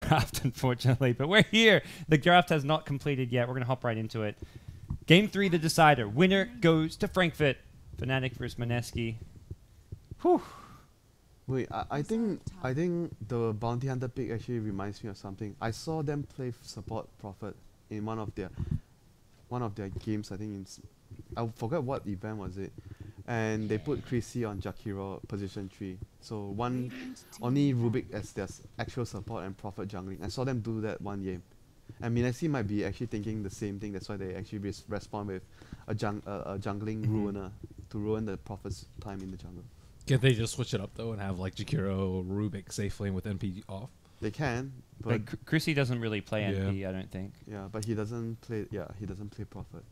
draft, unfortunately. But we're here. The draft has not completed yet. We're going to hop right into it. Game 3, the decider. Winner goes to Frankfurt. Fnatic versus Mineski. Whew. Wait, I think the Bounty Hunter pick actually reminds me of something. I saw them play support Prophet in one of their games. I think I forgot what event was it, and they put Chrissy on Jakiro position 3. So only Rubik as their actual support and Prophet jungling. I saw them do that one game, and Mineski might be actually thinking the same thing. That's why they actually respond with a jungling ruiner to ruin the Prophet's time in the jungle. Can't they just switch it up though and have like Jakiro, Rubik safe lane with NP off? They can, but Like, Chrissy doesn't really play NP, I don't think. yeah, but he doesn't play. Yeah, he doesn't play Prophet.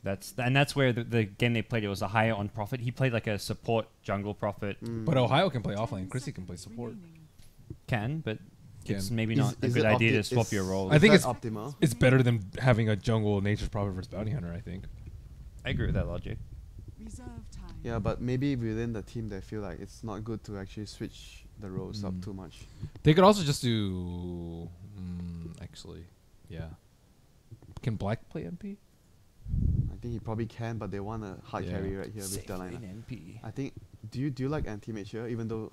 That's where the game they played, it was a higher on Prophet. He played like a support jungle Prophet. But Ohio can play offlane. Chrissy can play support. But Can. it's maybe not a Is good it idea to swap your roles. I think it's optimal. It's better than having a jungle Nature's Prophet versus Bounty Hunter, I think. I agree with that logic. Yeah, but maybe within the team they feel like it's not good to actually switch the roles up too much. They could also just do... actually, yeah. Can Black play NP? I think he probably can, but they want a hard carry right here with the lineup. NP. I think. Do you like anti-mage here, even though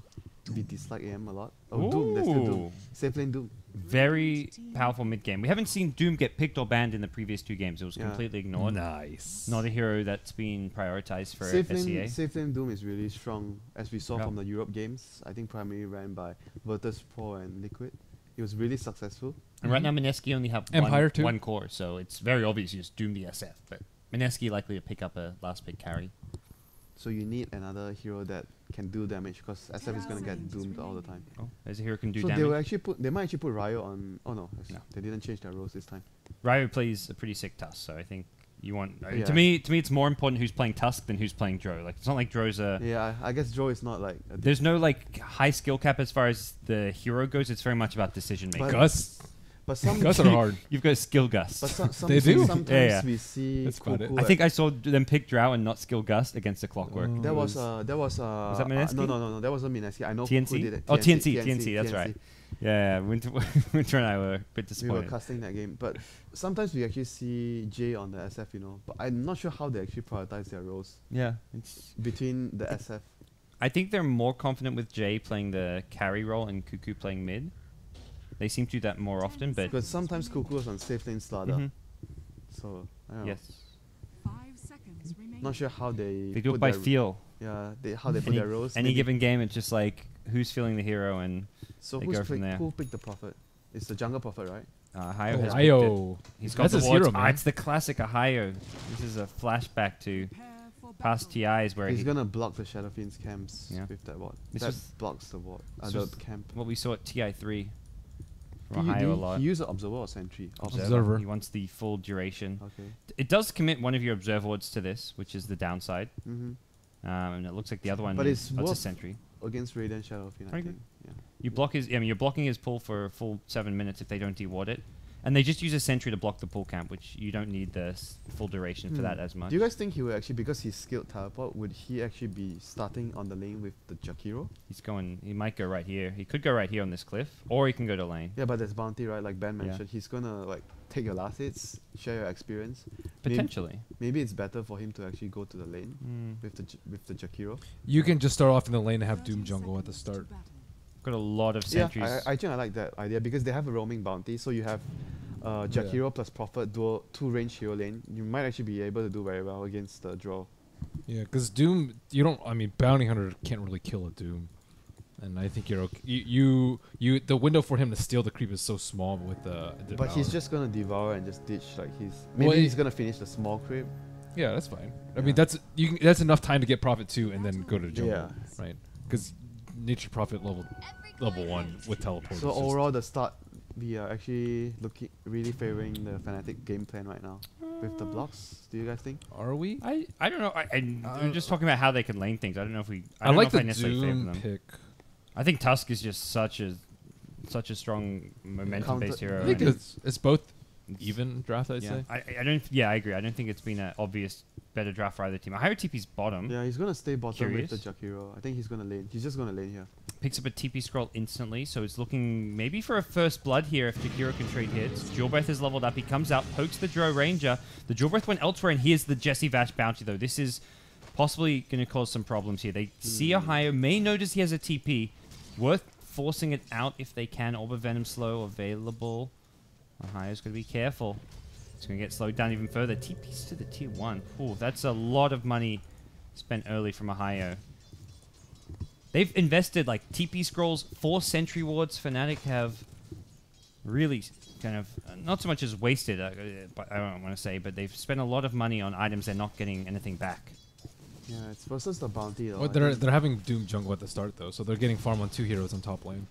we dislike AM a lot? Oh, Doom. There's still Doom. Safe lane Doom. Very powerful mid game. We haven't seen Doom get picked or banned in the previous 2 games. It was completely ignored. Nice. Not a hero that's been prioritized for SEA. Safe lane Doom is really strong, as we saw from the Europe games. I think primarily ran by Virtus Pro and Liquid. It was really successful. And right now Mineski only have Empire too. one core, so it's very obvious you just Doom the SF. But Mineski likely to pick up a last pick carry. So you need another hero that can do damage, because SF is gonna get doomed all the time. Oh, there's a hero who can do So damage. they will actually they might actually put Ryo on. Oh no, they didn't change their roles this time. Ryo plays a pretty sick Tusk, so I think you want... Yeah. To me, it's more important who's playing Tusk than who's playing Dro. Like, it's not like Dro's a... Yeah, I guess Joe is not like. There's no like high skill cap as far as the hero goes. It's very much about decision making. Gus. But some Gus are hard. You've got skill Gust. But They do. Sometimes we see. That's about it. I think I saw them pick Drow and not skill Gust against the Clockwork. that was Was that no, Mineski? that wasn't Mineski. I know who TNC? did it. Oh, TNC, that's right. Yeah, Winter and I were a bit We disappointed. were casting that game, but sometimes we actually see Jay on the SF, but I'm not sure how they actually prioritize their roles Yeah, it's... between the SF. I think they're more confident with Jay playing the carry role and Cuckoo playing mid. They seem to do that more often, but... Because sometimes Cuckoo is on safe lane starter. So, I don't know. Yes. Not sure how they They do it put by their- fio. Yeah, how they put their roles. Any maybe. given game, it's just like, who's feeling the hero and... So they who go from there. picked the Prophet? It's the jungle Prophet, right? Hayo has picked it. Ohio. He's got That's the his wards. hero, man. It's the classic Ohio. This is a flashback to past TIs where He's gonna block the Shadow Fiend's camps with that ward. This That was- blocks the ward. this The was camp. what we saw at TI3 from Do Ohio a you lot. use an Observer or Sentry? Observer. He wants the full duration. Okay. It does commit one of your observe wards to this, which is the downside. Mm-hmm. And it looks like the other one But is it's a worth- sentry. Against Radiant Shadow Fiend, I Very think. Yeah. You block his. I mean, you're blocking his pull for a full 7 minutes if they don't deward it, and they just use a sentry to block the pull camp, which you don't need the full duration for that as much. Do you guys think he will actually, because he's skilled teleport, would he actually be starting on the lane with the Jakiro? He's going. He might go right here. He could go right here on this cliff, or he can go to lane. Yeah, but there's bounty, right? Like Ben Yeah. mentioned, he's gonna like take your last hits, share your experience. Potentially. Maybe it's better for him to actually go to the lane with the Jakiro. You can just start off in the lane and have Doom jungle at the start. Got a lot of sentries. Yeah, I think I like that idea because they have a roaming bounty, so you have Jakiro plus Prophet dual 2 range hero lane. You might actually be able to do very well against the draw. Yeah, because Doom, you don't. I mean, Bounty Hunter can't really kill a Doom, and I think you're okay. You the window for him to steal the creep is so small with the. But he's just gonna devour and just ditch. Like he's gonna finish the small creep. Yeah, that's fine. I mean, that's enough time to get Prophet 2 and then go to jungle, Yeah. right? Because Nature Prophet level 1 with teleport. So overall, the start, we are actually really favoring the Fnatic game plan right now with the blocks. Do you guys think? Are we? I don't know. We're just talking about how they can lane things. I don't know if we. I like the necessarily favor Doom them. pick. I think Tusk is just such a strong momentum-based hero. I think and it's both even draft. I'd say. I don't. Yeah, I agree. I don't think it's been an obvious better draft for either team. I hire TP's bottom. Yeah, he's gonna stay bottom Curious. with the Jakiro. I think he's gonna lane. He's just gonna lane here. Picks up a TP scroll instantly, so it's looking maybe for a first blood here if Jakiro can trade hits. Jewel Breath is leveled up. He comes out, pokes the Drow Ranger. The Jewel Breath went elsewhere, and here's the Jesse Vash bounty, though. This is possibly going to cause some problems here. They see Ohio, may notice he has a TP. Worth forcing it out if they can. Orb of Venom slow available. Ohio's got to be careful. It's going to get slowed down even further. TP's to the tier 1. Ooh, that's a lot of money spent early from Ohio. They've invested like TP scrolls, 4 sentry wards. Fnatic have really kind of, not so much as wasted, but I don't want to say, but they've spent a lot of money on items they're not getting anything back. Yeah, it's versus the bounty though. Well, they're having Doom jungle at the start though, so they're getting farm on 2 heroes on top lane.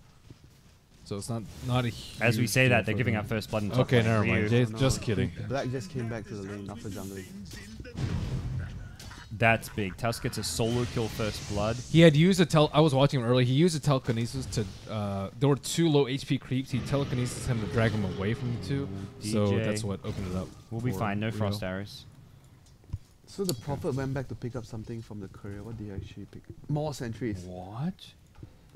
So it's not a huge As we say deal that, they're for giving them. up first blood in top Okay, lane. never mind. Ryu. Just kidding. Black just came back to the lane after jungling. That's big. Tusk gets a solo kill first blood. He had used a I was watching him early. He used a telekinesis to. There were 2 low HP creeps. He telekinesis him to drag him away from the 2. So DJ. that's what opened it up. We'll be for fine. No Rio. frost arrows. So the Prophet went back to pick up something from the courier. What did he actually pick? More sentries. What?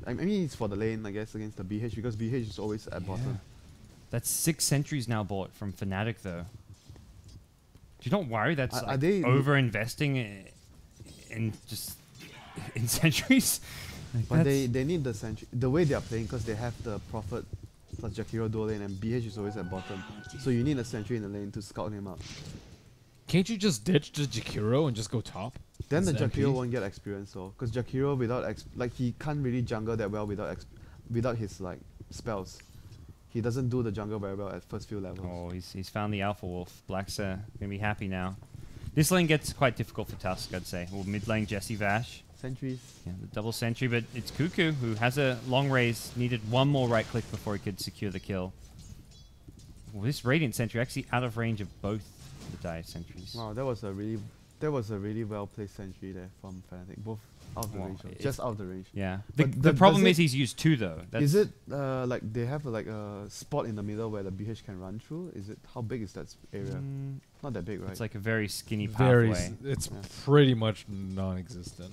I mean, it's for the lane, I guess, against the BH, because BH is always at bottom. That's 6 sentries now bought from Fnatic, though. Do you not worry that's Are like, they- over-investing in just in sentries? Like, But that's- they need the sentry. The way they are playing, because they have the Prophet plus Jakiro dual lane, and BH is always at bottom. So you need a sentry in the lane to scout him out. Can't you just ditch the Jakiro and just go top? Then the As Jakiro MP? won't get experience though, because Jakiro without like he can't really jungle that well without his like spells. He doesn't do the jungle very well at first few levels. Oh, he's found the Alpha Wolf. Black's gonna be happy now. This lane gets quite difficult for Tusk, I'd say. Well, mid lane Jesse Vash. Sentries. Yeah, the double sentry, but it's Cuckoo who has a long raise. Needed one more right click before he could secure the kill. Well, this Radiant sentry actually out of range of both the Dire sentries. Wow, that was a really well placed sentry there from Fnatic. Both out of the Well, range, though. it- just out of the range. Yeah. But The problem does is he's used 2 though. Is it like they have like a spot in the middle where the BH can run through? Is it how big is that area? Not that big, right? It's like a very skinny Very. pathway. It's Yeah. pretty much non-existent.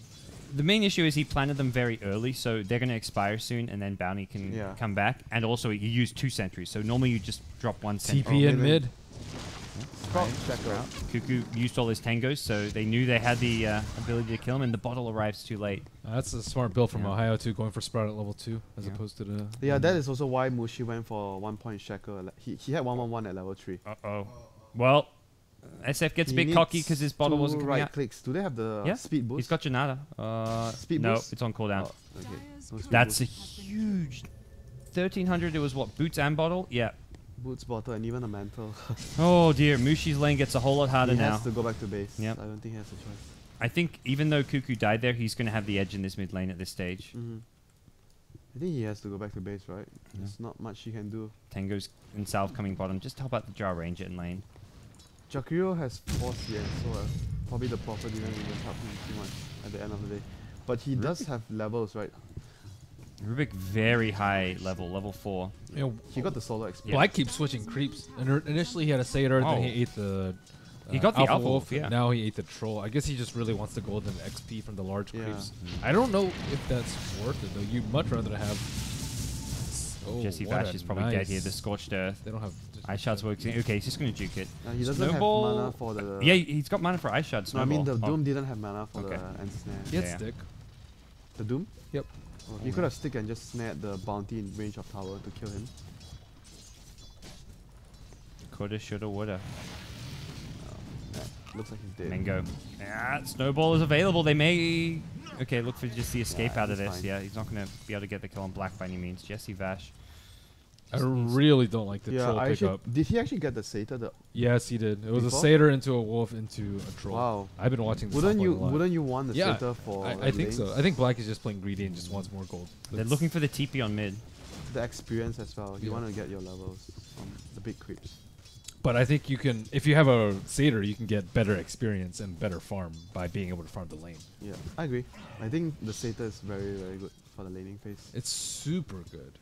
The main issue is he planted them very early, so they're going to expire soon, and then Bounty can Yeah. come back. And also, you use 2 sentries, so normally you just drop 1 sentry. TP in maybe- mid. Scout checker. Cuckoo used all his tangos, so they knew they had the ability to kill him, and the bottle arrives too late. That's a smart build from Yeah. Ohio too, going for Sprout at level 2 as Yeah. opposed to the. Yeah, that is also why Mushi went for 1 point Shackle. He had 1/1 at level 3. Uh-oh. Well, SF gets a He bit cocky needs because his bottle 2 wasn't coming right out. clicks. Do they have the Yeah, speed boost? He's got Janata. Speed no, boost? it's on cooldown. Oh, okay. No speed That's a boost. huge... 1,300, it was what, boots and bottle? Yeah. Boots, bottle, and even a mantle. Oh dear, Mushi's lane gets a whole lot harder he now. has to go back to base. Yep. I don't think he has a choice. I think even though Cuckoo died there, he's going to have the edge in this mid lane at this stage. I think he has to go back to base, right? Yeah. There's not much he can do. Tango's and Salve coming bottom. Just help out the Jar Ranger in lane. Jakiro has 4 CN, so probably the Prophet didn't even help him too much at the end of the day. But he does have levels, right? Rubik very high level, level 4. You know, He got the solo XP. Yeah. Black keeps switching creeps. Initially he had a Satyr, Oh. then he ate the. He got the Alpha Wolf, and yeah. Now he ate the Troll. I guess he just really wants the golden XP from the large Yeah. creeps. I don't know if that's worth it though. You'd much rather have. Oh, Jesse what Vash a is probably dead here. The nice- Scorched Earth. They don't have. Ice Shard's working. Okay, he's just going to juke it. He doesn't Snowball. have mana for the... Yeah, he's got mana for Ice Shard. No, I Snowball. mean the Oh, Doom didn't have mana for Okay. the End Snare. He had Yeah. stick. The Doom? Yep. Oh, he could have stick and just snared the bounty in range of tower to kill him. Coulda, shoulda, woulda. Yeah, looks like he's dead. Mango. Yeah, Snowball is available. They may... Okay, look for just the escape Yeah, out of he's this. fine. Yeah, he's not going to be able to get the kill on Black by any means. Jesse Vash. I really don't like the Yeah, Troll I actually, pickup. did he actually get the Satyr? Yes, he did. It was Before? a Satyr into a Wolf into a Troll. Wow. I've been watching this. Wouldn't top you lane a lot. wouldn't you want the Yeah, Satyr for I think so. lanes? I think Black is just playing greedy and just wants more gold. They're looking for the TP on mid. The experience as well. You Yeah. want to get your levels from the big creeps. But I think you can, if you have a Satyr, you can get better experience and better farm by being able to farm the lane. Yeah, I agree. I think the Satyr is very, very good for the laning phase. It's super good.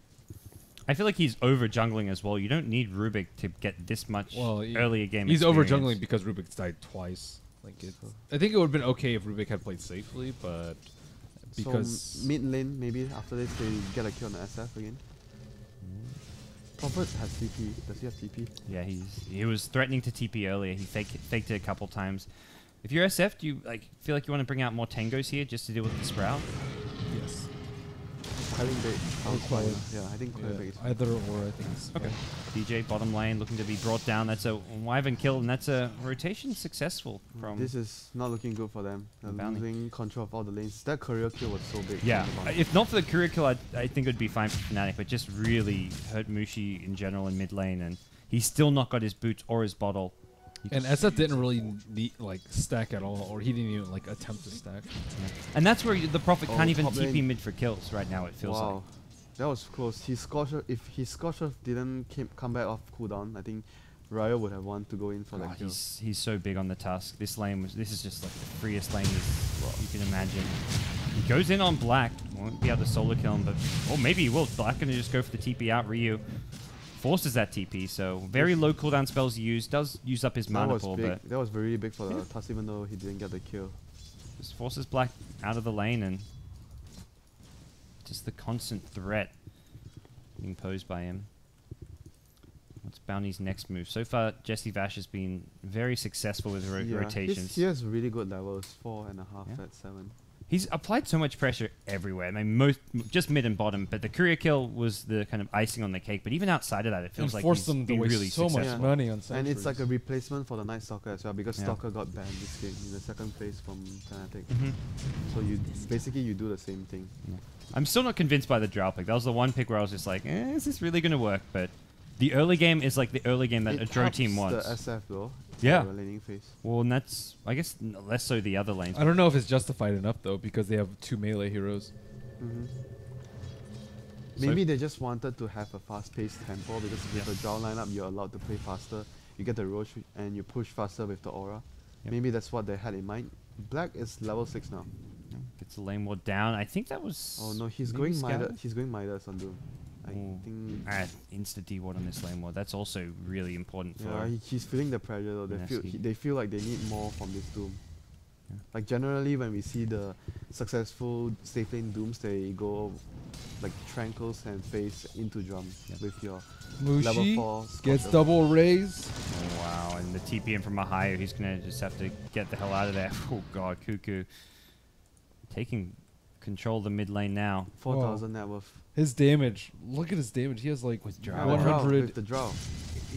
I feel like he's over jungling as well. You don't need Rubik to get this much Well, earlier game He's over experience. jungling because Rubik's died twice. Like it, I think it would have been okay if Rubik had played safely, but because so mid lane, maybe after this they get a kill on the SF again. Prophet has TP. Does he have TP? Yeah, he was threatening to TP earlier. He faked it a couple times. If you're SF, do you feel like you want to bring out more Tangos here just to deal with the Sprout? yes, Clearing bait. Quite. Yeah, I think clearing bait is fine. either or I think it's Okay. DJ bottom lane looking to be brought down. That's a Wyvern kill, and that's a rotation successful from... This is not looking good for them. They're Bounty. losing control of all the lanes. That career kill was so big. Yeah, from the bottom. if not for the courier kill, I think it would be fine for Fnatic, but just really hurt Mushi in general in mid lane, and he's still not got his boots or his bottle. And SF didn't really need, stack at all, or he didn't even attempt to stack. And that's where the Prophet Oh, can't even top TP lane. mid for kills right now, it feels Wow. like. That was close. If his Scorcher didn't come back off cooldown, I think Ryo would have wanted to go in for Oh, that kill. he's so big on the Tusk. This is just like the freest lane you can imagine. He goes in on Black. Won't be able to solo kill him, but maybe he will. Black gonna just go for the TP out. Ryu forces that TP, so very low cooldown spells used. Does use up his That mana was pool, big. but That was very big for the Tusk, even though he didn't get the kill. just forces Black out of the lane, and just the constant threat being posed by him. What's Bounty's next move? So far, Jesse Vash has been very successful with rotations. He has really good levels, 4.5 Yeah. at 7. He's applied so much pressure everywhere. I mean, just mid and bottom, but the courier kill was the kind of icing on the cake. But even outside of that, it feels like forced he's them to been waste really so much successful. money on And sentries. it's like a replacement for the Night Stalker as well, because Yeah. Stalker got banned this game in the second phase from Fnatic. Mhm. So you do the same thing. I'm still not convinced by the Drow pick. That was the one pick where I was just like, is this really going to work? But the early game is like the early game that It a Drow team helps wants. the SF though. Yeah. For the laning phase. Well, and that's, I guess, less so the other lanes. I don't know if it's justified enough though, because they have 2 melee heroes. Mhm. So- Maybe they just wanted to have a fast-paced tempo, because with the Drow lineup, you're allowed to play faster. You get the Roach and you push faster with the Aura. Yep. Maybe that's what they had in mind. Black is level 6 now. Gets the lane ward down. I think that was... Oh no, he's maybe going Scout? Midas. He's going Midas on Doom. I Ooh. think. Insta D ward on this lane ward. That's also really important for... Yeah, he's feeling the pressure though. Mineski. They feel like they need more from this Doom. Yeah. Like generally, when we see the successful safe lane Dooms, they go like Tranquils and face into drum Yep. with your level Mushi 4 gets Scorcher. double raise. Oh, wow. And the TP in from Ohio, he's going to just have to get the hell out of there. Oh, God. Cuckoo. Taking control of the mid lane now. 4,000 net worth. His damage. Look at his damage. He has like With Yeah, Drow. the Drow, 100. with the Drow.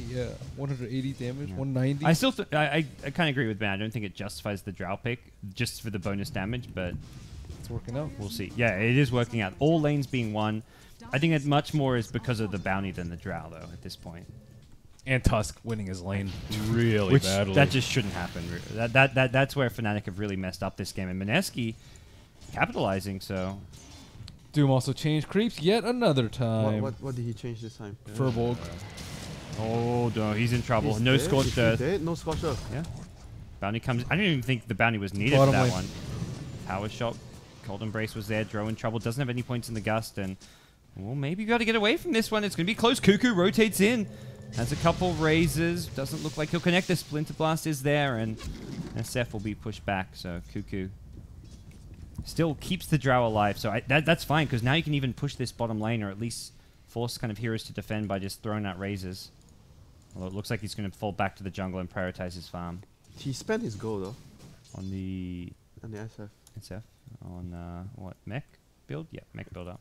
Yeah, 180 damage. Yeah. 190. I still, I kind of agree with Ben. I don't think it justifies the Drow pick just for the bonus damage, but It's working out. we'll see. Yeah, it is working out. All lanes being won. I think it much more is because of the bounty than the Drow, though, at this point. And Tusk winning his lane really Which badly. that just shouldn't happen. That's where Fnatic have really messed up this game, and Mineski capitalizing. So Doom also changed creeps yet another time. What did he change this time? Furbolg. oh no, he's in trouble. He's No dead? scorched Is he earth. dead? No scorched earth. Yeah, bounty comes. I didn't even think the bounty was needed Bottom for that lane. one. Power shot. Cold Embrace was there. Dro in trouble. Doesn't have any points in the gust, and well, maybe you got to get away from this one. It's going to be close. Cuckoo rotates in. Has a couple raises. Doesn't look like he'll connect. The Splinter Blast is there, and SF will be pushed back. So Cuckoo still keeps the Drow alive. So that's fine, because now you can even push this bottom lane, or at least force kind of heroes to defend by just throwing out raises. Although it looks like he's going to fall back to the jungle and prioritize his farm. He spent his gold though. On the And the SF. SF? On what? Mech build? Yeah, mech build up.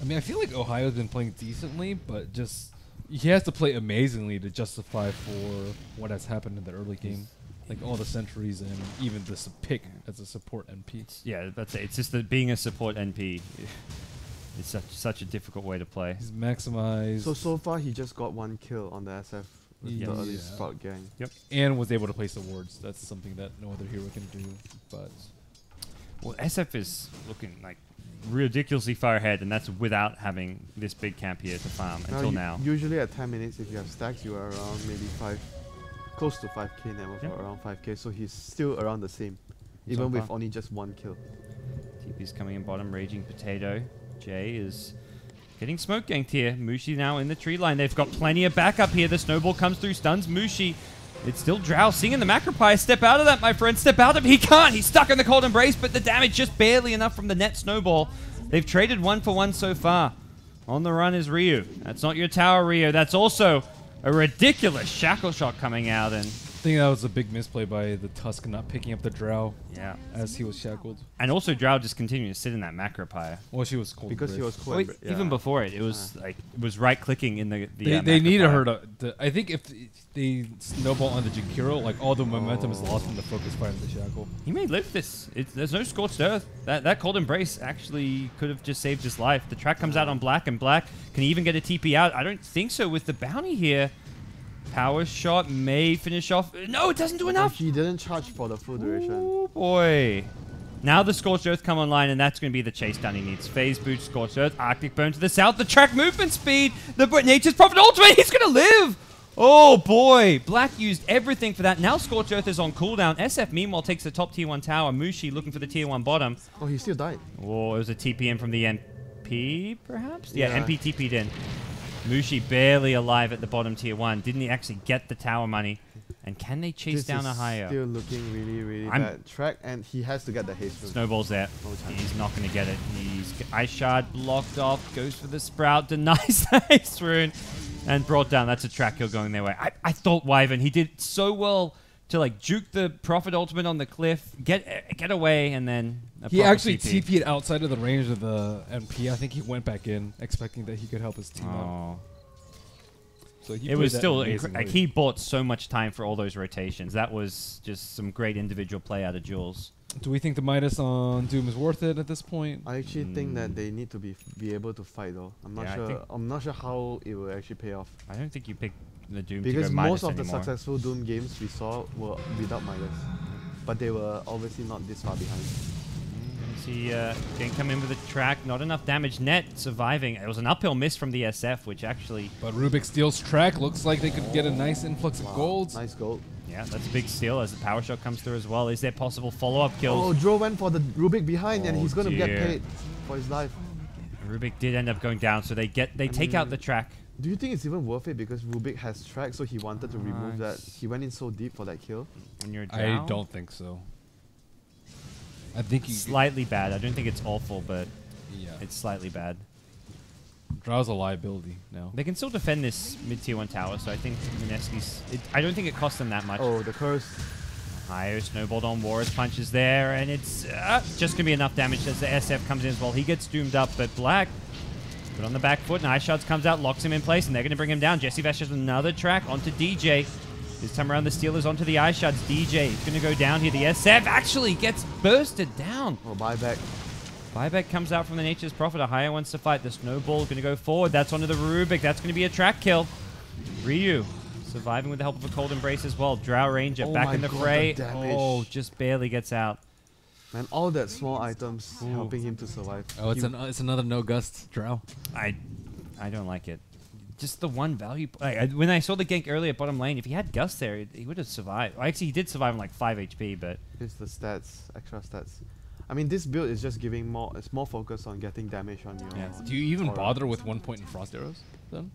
I mean, I feel like Ohio's been playing decently, but just he has to play amazingly to justify for what has happened in the early game. Like all the sentries and even this pick as a support NP. Yeah, that's it. It's just that being a support NP, it's such a difficult way to play. He's maximized So far he just got 1 kill on the SF with Yeah. the early Sprout gang. and was able to place the wards. That's something that no other hero can do. But Well, SF is looking like ridiculously far ahead, and that's without having this big camp here to farm until now. Usually at 10 minutes, if you have stacks, you are around maybe close to 5k net worth, Yeah. or around 5k. So he's still around the same, So even with far. only just 1 kill. TP's coming in bottom, Raging Potato. Jay is getting smoke ganked here. Mushi now in the tree line. They've got plenty of backup here. The snowball comes through, stuns Mushi. It's still Drow singing the Macropie. Step out of that, my friend. Step out of it. He can't. He's stuck in the Cold Embrace, but the damage just barely enough from the net snowball. They've traded 1-for-1 so far. On the run is Ryu. That's not your tower, Ryu. That's also a ridiculous shackle shot coming out. And I think that was a big misplay by the Tusk not picking up the Drow. Yeah. As he was shackled. And also Drow just continuing to sit in that Macropie. Well, she was cold. Because he was cold. Wait, even before it, it was like it was right clicking in the they needed her to. I think if they snowball on the Jakiro, like all the momentum is lost from the focus fire of the shackle. He may live this. There's no scorched earth. That cold embrace actually could have just saved his life. The track comes out on Black, and Black can he even get a TP out? I don't think so with the bounty here. Power shot may finish off. No, it doesn't do enough. He didn't charge for the full duration. Oh boy. Now the Scorched Earth come online, and that's going to be the chase down he needs. Phase boot, Scorched Earth, Arctic Burn to the south, the track movement speed, the Nature's Prophet ultimate, he's going to live! Oh boy, Black used everything for that. Now Scorched Earth is on cooldown. SF meanwhile takes the top tier 1 tower. Mushi looking for the tier 1 bottom. Oh, he still died. Oh, it was a TP in from the MP, perhaps? Yeah, Yeah. MP TP'd in. Mushi barely alive at the bottom tier 1. Didn't he actually get the tower money? And can they chase This down is a higher? still looking really bad. Track, and he has to get the haste rune. Snowball's there. No chance. He's not going to get it. He's Ice Shard blocked off, goes for the Sprout, denies the haste rune, and brought down. That's a track kill going their way. I thought Wyvern, he did so well to like juke the Prophet ultimate on the cliff, get away, and then He actually TP'd outside of the range of the MP. I think he went back in, expecting that he could help his team out. Oh. So he It was played that still amazingly. like he bought so much time for all those rotations. That was just some great individual play out of Jules. Do we think the Midas on Doom is worth it at this point? I actually think that they need to be able to fight though. I'm not Yeah, I sure. think- I'm not sure how it will actually pay off. I don't think you picked the Doom Because to go Midas most of the anymore. successful Doom games we saw were without Midas, but they were obviously not this far behind. See, can come in with a track, not enough damage. Net surviving. It was an uphill miss from the SF, which actually, But Rubik steals track. Looks like they could get a nice influx of gold. Nice gold. yeah, that's a big steal as the power shot comes through as well. Is there possible follow-up kills? Oh, Dro went for the Rubik behind, and Oh, he's gonna get dear. paid for his life. Rubik did end up going down, so they take out the track. Do you think it's even worth it because Rubik has track, so he wanted to remove that? Nice. He went in so deep for that kill. When you're I down. don't think so. I think you Slightly bad. I don't think it's awful, but yeah. it's slightly bad. Drow's a liability now. They can still defend this mid-tier 1 tower, so I think Mineski's... I don't think it costs them that much. Oh, the curse. Higher snowballed on Warriors punches there, and it's just going to be enough damage as the SF comes in as well. He gets doomed up, but Black put on the back foot, and Ice Shards comes out, locks him in place, and they're going to bring him down. Jesse Vash has another track onto DJ. This time around, the Steelers onto the Ice Shards. DJ is going to go down here. The SF actually gets bursted down. Oh, buyback. Buyback comes out from the Nature's Prophet. A higher wants to fight. The Snowball going to go forward. That's onto the Rubik. That's going to be a track kill. Ryu surviving with the help of a Cold Embrace as well. Drow Ranger Oh back my in the God, fray. the damage. Oh, just barely gets out. Man, all that small items Ooh. helping him to survive. Oh, it's He- it's another no gust Drow. I don't like it. Just the one value. When I saw the gank earlier at bottom lane, if he had Gust there, he would have survived. Well, actually, he did survive on like 5 HP, but It's the stats, extra stats. I mean, this build is just giving more. It's more focused on getting damage on your. Yeah. Do you even aura. bother with 1 point in frost arrows then?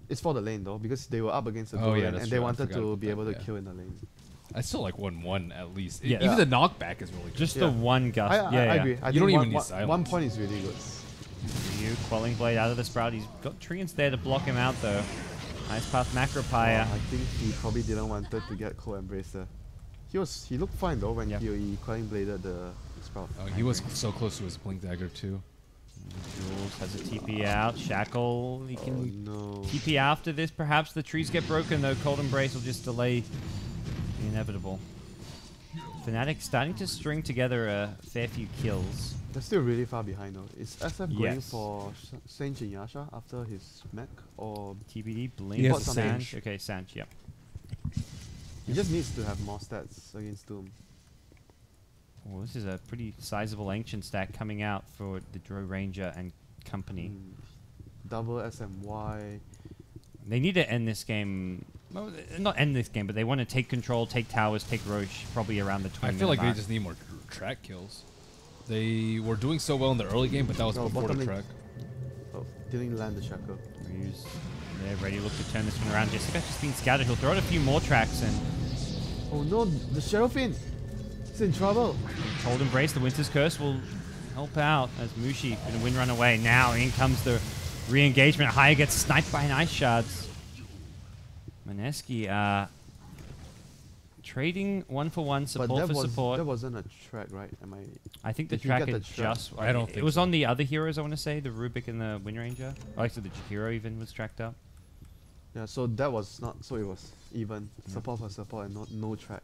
It's for the lane though, because they were up against the Oh, goal yeah, lane, that's and they true. I wanted forgot to about be that, able to yeah. kill in the lane. I still like 1-1 at least. Yeah. Even the knockback is really good. just Yeah. the one Gust. I agree. I You think don't even one, need one, silence. 1 point is really good. Ryu, Quelling Blade out of the Sprout. He's got Treants there to block him out, though. Nice path Macropia. I think he probably didn't wanted to get Cold Embrace there. He looked fine though when Yep. he Quelling Bladed the Sprout. Oh, he was so close to his blink dagger too. Jules has a TP out. Shackle, he Oh can no. TP after this. Perhaps the trees get broken, though. Cold Embrace will just delay the inevitable. Fnatic starting to string together a fair few kills. They're still really far behind though. Is SF going Yes. for Saint Yasha after his mech, or TBD, Blink, He has a Sanj. Sanj. Okay, Sanj, yep. he just needs to have more stats against Doom? Well, this is a pretty sizable ancient stack coming out for the Drow Ranger and company. Double SMY. They need to end this game. Well, not end this game, but they want to take control, take towers, take Roche, probably around the 20 I feel like they mark. just need more track kills. They were doing so well in the early game, but that was No, before bottom the lane. track. Oh, didn't land the shackle. Ryu's there, ready to look to turn this one around. Jessica's just been scouted. He'll throw out a few more tracks, and Oh no, the Shadowfin! It's in trouble. Cold Embrace, the Winter's Curse will help out as Mushi going to win run away. Now in comes the re-engagement. Haya gets sniped by an Ice Shards. Mineski trading 1-for-1 support for support. That wasn't a track, right? I think the Did you track get is the track? just... I don't think it was so. on the other heroes, I want to say. The Rubik and the Wind Ranger. Oh, actually, the Jakiro even was tracked up. Yeah, so that was not. So it was even support for support and no track.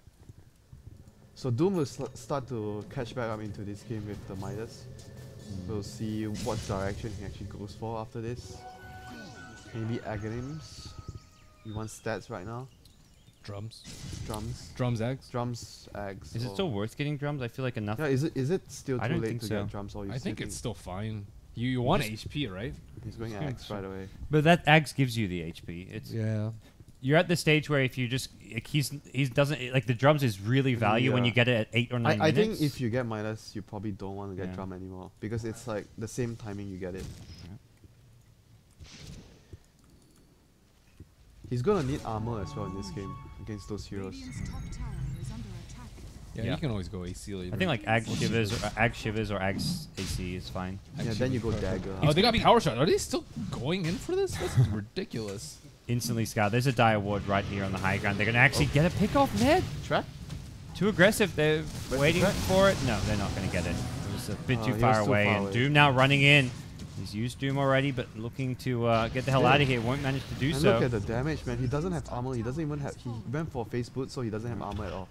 So Doom will start to catch back up into this game with the Midas. We'll see what direction he actually goes for after this. Maybe Aghanims. He wants stats right now. Drums. Drums, eggs. Is it still worth getting drums? I feel like enough. Yeah, is it still I too don't late think to so. get drums? Or you I still think it's still fine. You want HP, right? He's going going eggs right away. But that Ags gives you the HP. It's Yeah. You're at the stage where if you just like, he doesn't like the drums is really value when Yeah. you get it at 8 or 9 I minutes. think if you get Midas, you probably don't want to get Yeah. drum anymore because it's like the same timing you get it. He's gonna need armor as well in this game against those heroes. Yeah, Yeah. you can always go AC later. I think like Ag Shivers or Ag's AC is fine. Yeah, then you go dagger. Oh, they got power shot. Are they still going in for this? That's ridiculous. Instantly scout. There's a dire ward right here on the high ground. They're gonna actually get a pick off Ned. Track? Too aggressive. They're the waiting track? for it. No, they're not gonna get it. It was a bit Oh, too he far was too away. far And away. Doom now running in. He's used Doom already, but looking to get the hell Yeah. out of here. Won't manage to do And so. look at the damage, man. He doesn't have armor. He doesn't even have. He went for face boot, so he doesn't have armor at all.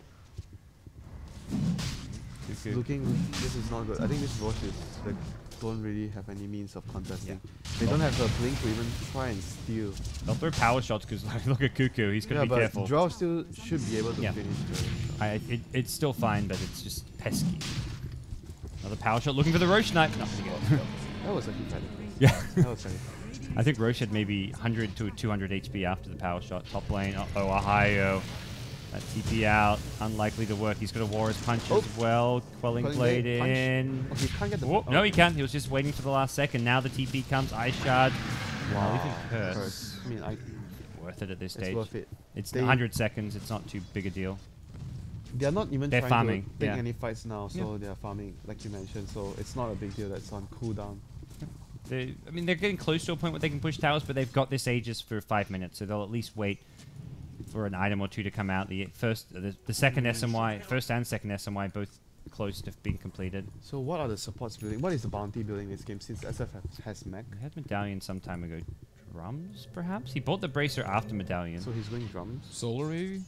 Cuckoo. Looking, this is not good. I think this Roche is like don't really have any means of contesting. They don't have the blink to even try and steal. They'll throw power shots because look at Cuckoo. He's gonna Yeah, be but careful. Drow still should be able to Yeah. finish the. It's still fine, but it's just pesky. Another power shot looking for the Roche Knight. Not gonna get it. That was actually kind of. Yeah. That was kind I think Roche had maybe 100 to 200 HP after the power shot. Top lane. Uh-oh, Ohio. That TP out. Unlikely to work. He's got a Warrior's Punch Oh. as well. Quelling Quelling Blade Blade, punch. in. Oh, he can't get the. Whoop, no, he can't. He was just waiting for the last second. Now the TP comes. Ice Shard. Wow. Even Curse. Curse. I mean, Worth it at this it's stage. worth it. It's They- 100 seconds. It's not too big a deal. They're not even They're trying farming, to take yeah. any fights now, so they're farming, like you mentioned. So it's not a big deal that's on cooldown. I mean, they're getting close to a point where they can push towers, but they've got this Aegis for 5 minutes, so they'll at least wait for an item or two to come out. The second SMY, first and second SMY, both close to being completed. So what are the supports building? What is the bounty building in this game since SF has mech? We had Medallion some time ago. Drums, perhaps? He bought the Bracer after Medallion. So he's going drums. Solar maybe?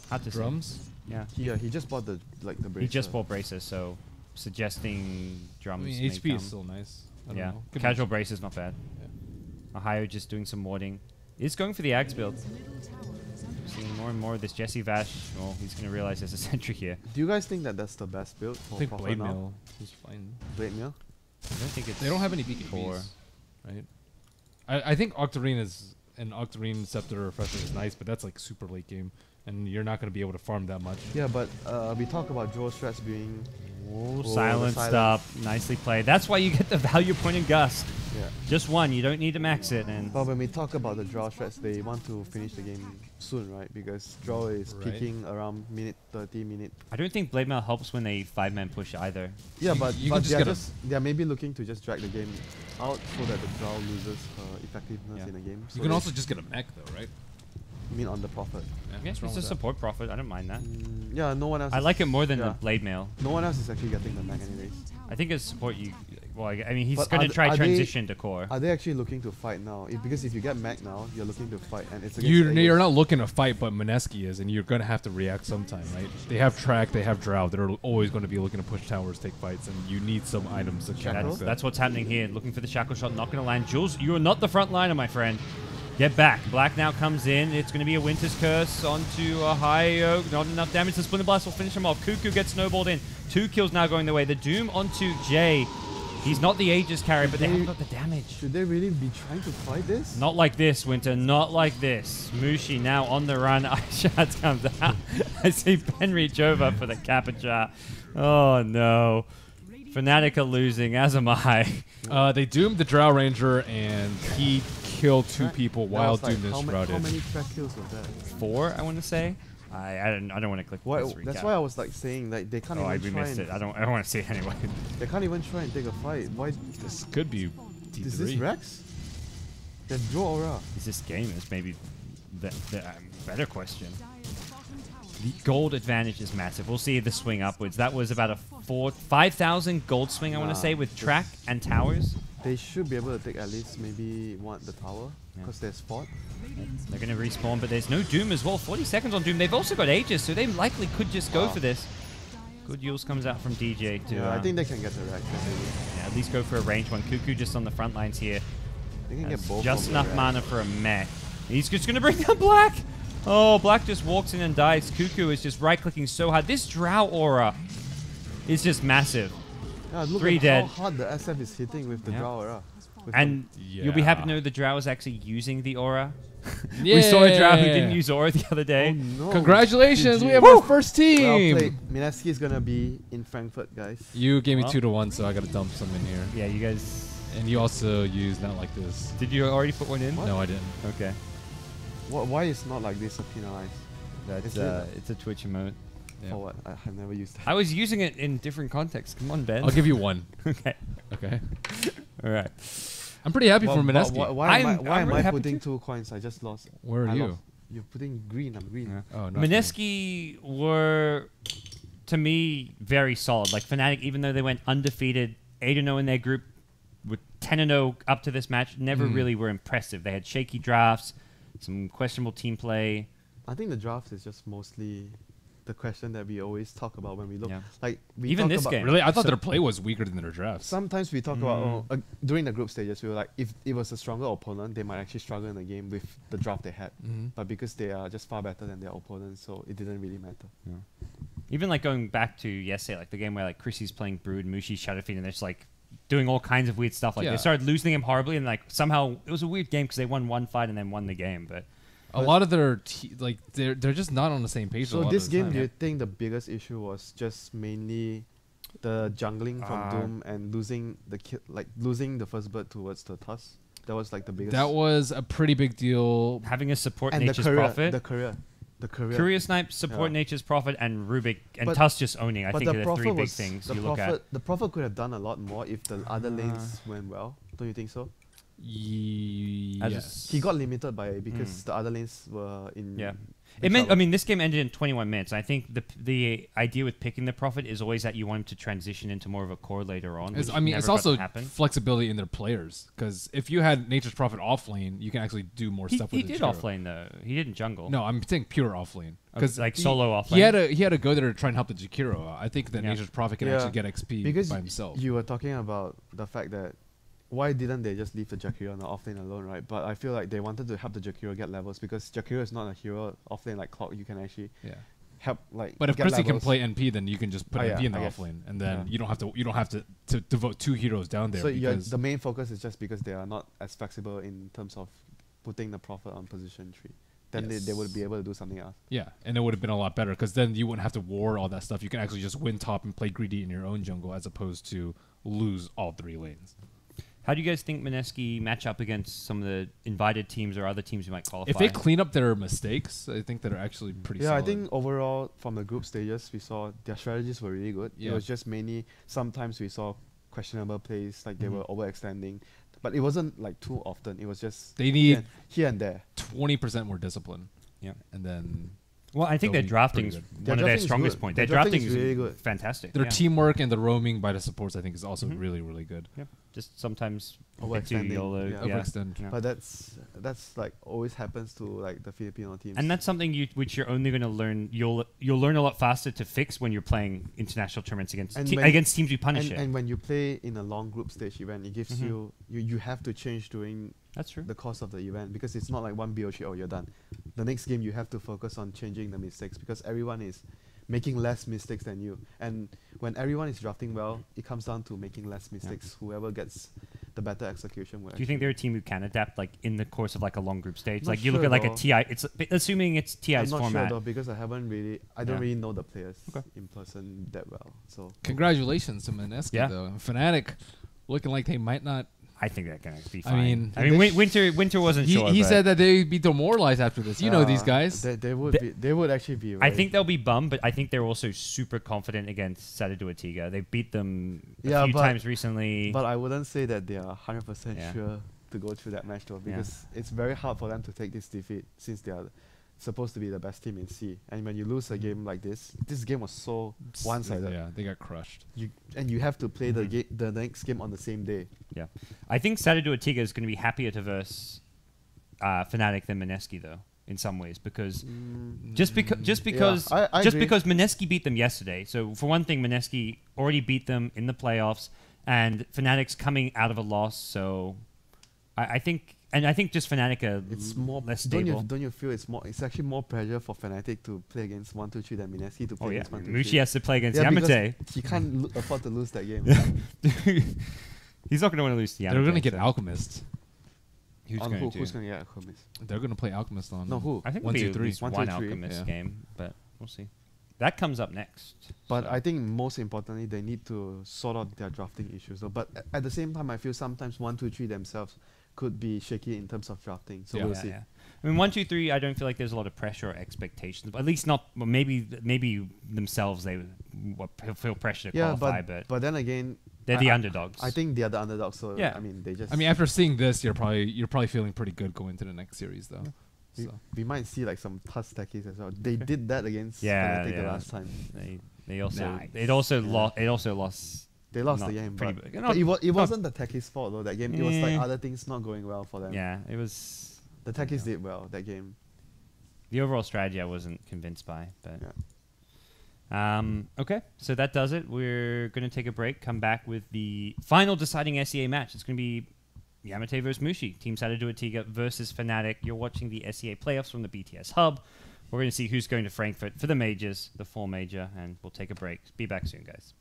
Hard to say. Drums? Yeah. Yeah, he just bought the bracer. He just bought Bracer, so suggesting I drums mean, may HP come. is still nice. I don't Yeah, know. Could be- casual Brace is not bad. Yeah. Ohio just doing some warding. He's going for the Axe build. Seeing more and more of this Jesse Vash. Well, he's going to realize there's a sentry here. Do you guys think that that's the best build I for think Prophet Blade now? Mill is fine. Blade Mill? I don't think it's... They don't have any Core. BKBs, right? I think Octarine is an Octarine Scepter Refresher is nice, but that's like super late game, and you're not going to be able to farm that much. Yeah, but we talk about Joe Strats being... Oh, the silenced silence. up. Nicely played. That's why you get the value point in Gust. Yeah. Just one. You don't need to max it. And But when we talk about the draw strats, they want to finish the game soon, right? Because draw is Right. peaking around minute 30 minute. I don't think Blade Mail helps when they 5-man push either. Yeah, You- but, you but can just they're get a- they're maybe looking to just drag the game out so that the draw loses effectiveness Yeah. in the game. So You can they- also just get a mech though, right? I mean on the Prophet. Yeah, what's it's wrong a with that? support profit. I don't mind that. Yeah, no one else. I is- like it more than yeah. the Blade Mail. No one else is actually getting the mech anyways. I think as support you... Well, I mean, he's But going are to th- try are they- transition to core. Are they actually looking to fight now? Because if you get mech now, you're looking to fight, and it's against You're Aegis. not looking to fight, but Mineski is, and you're going to have to react sometime, right? They have track, they have drow. They're always going to be looking to push towers, take fights, and you need some items to Shackle? counter that. That's what's happening here. Looking for the shackle shot, not going to land. Jules, you are not the front liner, my friend. Get back. Black now comes in. It's going to be a Winter's Curse onto Ohio. Not enough damage. The Splinter Blast will finish him off. Cuckoo gets snowballed in. 2 kills now going their way. The Doom onto Jay. He's not the Aegis carry, but they haven't got the damage. Should they really be trying to fight this? Not like this, Winter. Not like this. Mushi now on the run. Aishat comes out. I see Ben reach over for the Capicha. Oh, no. Fnatic are losing, as am I. They doomed the Drow Ranger, and he killed 2 people That while was like, Doom is how shrouded. many track kills was that? 4, I want to say. I don't want to click this recap. That's why I was like saying like they can't even we try missed and it. I don't want to see it anyway. they can't even try and take a fight. Why? This could be T3. Is this Rex? Then draw aura. Is this game? Is maybe the better question. The gold advantage is massive. We'll see the swing upwards. That was about a 5,000 gold swing, I want to say, with track and towers. They should be able to take at least maybe the tower because there's spot. They're going to respawn, but there's no Doom as well. 40 seconds on Doom. They've also got Aegis, so they likely could just go for this. Good Yules comes out from DJ to... Yeah, I think they can get the Rex. Yeah, at least go for a range one. Cuckoo just on the front lines here. They can get both. Just enough mana for a mech. He's just going to bring down Black. Oh, Black just walks in and dies. Cuckoo is just right-clicking so hard. This Drow aura is just massive. Yeah, look 3 at dead. how hard the SF is hitting with the Drow aura. And you'll be happy to know the Drow is actually using the aura. Yeah. We saw a Drow who didn't use aura the other day. Oh, no. Congratulations, GG. we have our first Well team. played. Mineski is gonna be in Frankfurt, guys. You gave me Well. 2-1, so I gotta dump some in here. Yeah, you guys... And you also used not like this. Did you already put one in? What? No, I didn't. Okay. Why is not like this a penalized? That's it's a Twitch emote. Yeah. For what? I've never used that. I was using it in different contexts. Come on, Ben. I'll give you 1. Okay. Okay. All right. I'm pretty happy for But Mineski. why am I'm really I happy putting too. 2 coins? I just lost. Where are you? Lost. You're putting green. I'm green. Yeah. Oh, no. Mineski were, to me, very solid. Like Fnatic, even though they went undefeated, 8-0 in their group, with 10-0 up to this match, never really were impressive. They had shaky drafts, some questionable team play. I think the draft is just mostly the question that we always talk about when we look. Yeah. Like we Even talk this about game. Really? I thought their play was weaker than their drafts. Sometimes we talk about during the group stages, we were like, if it was a stronger opponent, they might actually struggle in the game with the draft they had. But because they are just far better than their opponents, so it didn't really matter. Yeah. Even like going back to yesterday, like the game where like Chrissy's playing Brood, Mushi's Shadowfiend, and they're just like doing all kinds of weird stuff. Like Yeah. they started losing him horribly, and like somehow it was a weird game because they won one fight and then won the game. But A lot of their they're just not on the same page. a So lot this of the game, time. do you think the biggest issue was just mainly the jungling from Doom and losing the first bird towards the Tusk? That was like the biggest. That was a pretty big deal. having a support and Nature's the career, Prophet, the career. Courier Snipe, support Yeah. Nature's Prophet, and Rubik and But- Tusk just owning. I But think the are the Prophet 3 big was things the you look Prophet. at. The Prophet could have done a lot more if the other lanes went well. Don't you think so? Yes. He got limited by because the other lanes were in. Yeah. big It meant, I trouble. mean, this game ended in 21 minutes. I think the idea with picking the Prophet is always that you want him to transition into more of a core later on. It's, which I mean, never it's got also to happen. flexibility in their players. Because if you had Nature's Prophet off lane, you can actually do more He stuff with did the off lane though. He didn't jungle. No, I'm saying pure off lane. Because like he- solo off He lane. had to go there to try and help the Jakiro out. I think that Yeah. Nature's Prophet can Yeah. actually get XP because by himself. you were talking about the fact that why didn't they just leave the Jakiro on the offlane alone, right? But I feel like they wanted to help the Jakiro get levels because Jakiro is not a hero offlane like Clock. You can actually Yeah. help like. But if get Chrissy can levels. play NP, then you can just put Oh, NP yeah, in the I off guess. lane, and then Yeah. you don't have to devote 2 heroes down there. So because the main focus is just because they are not as flexible in terms of putting the Prophet on position 3. Then they would be able to do something else. yeah, and it would have been a lot better because then you wouldn't have to war all that stuff. You can actually just win top and play greedy in your own jungle as opposed to lose all 3 lanes. How do you guys think Mineski match up against some of the invited teams or other teams who might qualify? If they clean up their mistakes, I think they're actually pretty Yeah, solid. I think overall from the group stages we saw their strategies were really good. Yeah. It was just mainly sometimes we saw questionable plays like they Mhm. were overextending, but it wasn't like too often. It was just They need here and there. 20% more discipline. Yeah. And then Well, I think their They'll be drafting pretty is good. one Their of their drafting is strongest good. points. Their Their drafting drafting is is really good. fantastic. their yeah. teamwork and the roaming by the supports, I think, is also Mhm. really, really good. Yeah. Just sometimes a bit too Overextending, YOLO. yeah. Yeah. Overextend. Yeah. But that's like always happens to like the Filipino teams. And that's something which you're only going to learn. You'll learn a lot faster to fix when you're playing international tournaments against And against teams who punish and, it. and when you play in a long group stage event, it gives Mhm. you have to change during That's true. the course of the event because it's not like one BO3, oh, you're done. The next game you have to focus on changing the mistakes because everyone is making less mistakes than you. And when everyone is drafting well, it comes down to making less mistakes. Whoever gets the better execution will. Do you think they're a team who can adapt like in the course of like a long group stage? Not Like you look sure at like a though. TI. It's assuming it's I'm TI's not format. sure though because I don't Yeah. really know the players Okay. in person that well. So Congratulations to Mineski, Yeah. though. And Fnatic looking like they might not I think they're going to be I fine. mean, WinteR wasn't sure. He but said that they'd be demoralized after this. You know these guys. They would actually be. Right? I think they'll be bummed, but I think they're also super confident against Sadadu. They beat them a few times recently. But I wouldn't say that they are 100% Yeah. sure to go through that match though, because it's very hard for them to take this defeat since they are supposed to be the best team in C. And when you lose a game like this game was so one-sided. Yeah, they got crushed. You have to play the next game on the same day. Yeah, I think Sadadu is going to be happier to verse Fnatic than Mineski though, in some ways, because just because Mineski beat them yesterday. So for one thing, Mineski already beat them in the playoffs, and Fnatic's coming out of a loss. So I think just Fnatic are It's more less stable. Don't you feel it's actually more pressure for Fnatic to play against 1-2-3 than Mineski to play against 1-2-3? Mushi has to play against because Yamate. He can't afford to lose that game. He's not going to want to lose to Yamate. They're going to get so. Alchemist. Who's On going who's to? going to get Alchemist? They're going to play Alchemist on. No, who? I think 1, it'll 2, be at 3. least 1, one 2, 3. Alchemist Yeah. game, but we'll see. That comes up next. But so. I think most importantly, they need to sort out their drafting issues. Though. But at the same time, I feel sometimes 1-2-3 themselves could be shaky in terms of drafting. So we'll see. Yeah. I mean, 1-2-3. I don't feel like there's a lot of pressure or expectations. At least not. Well, maybe themselves they feel pressure to qualify, but then again, they're the underdogs. I think they are the underdogs. So Yeah. I mean, they just. I mean, after seeing this, you're probably feeling pretty good going to the next series, though. we might see like some tough stackies as well. They did that against Yeah, Fnatic the last time. They also Nice. it also lost. They lost Not the game, pretty but, big. but it wasn't the Techies' fault though. That game, it was like other things not going well for them. Yeah, it was. The Techies did well that game. The overall strategy I wasn't convinced by, but Yeah. okay, so that does it. We're going to take a break, come back with the final deciding SEA match. It's going to be Yamate versus Mushi, Team Sadadu versus Fnatic. You're watching the SEA playoffs from the BTS Hub. We're going to see who's going to Frankfurt for the majors, the 4 major, and we'll take a break. Be back soon, guys.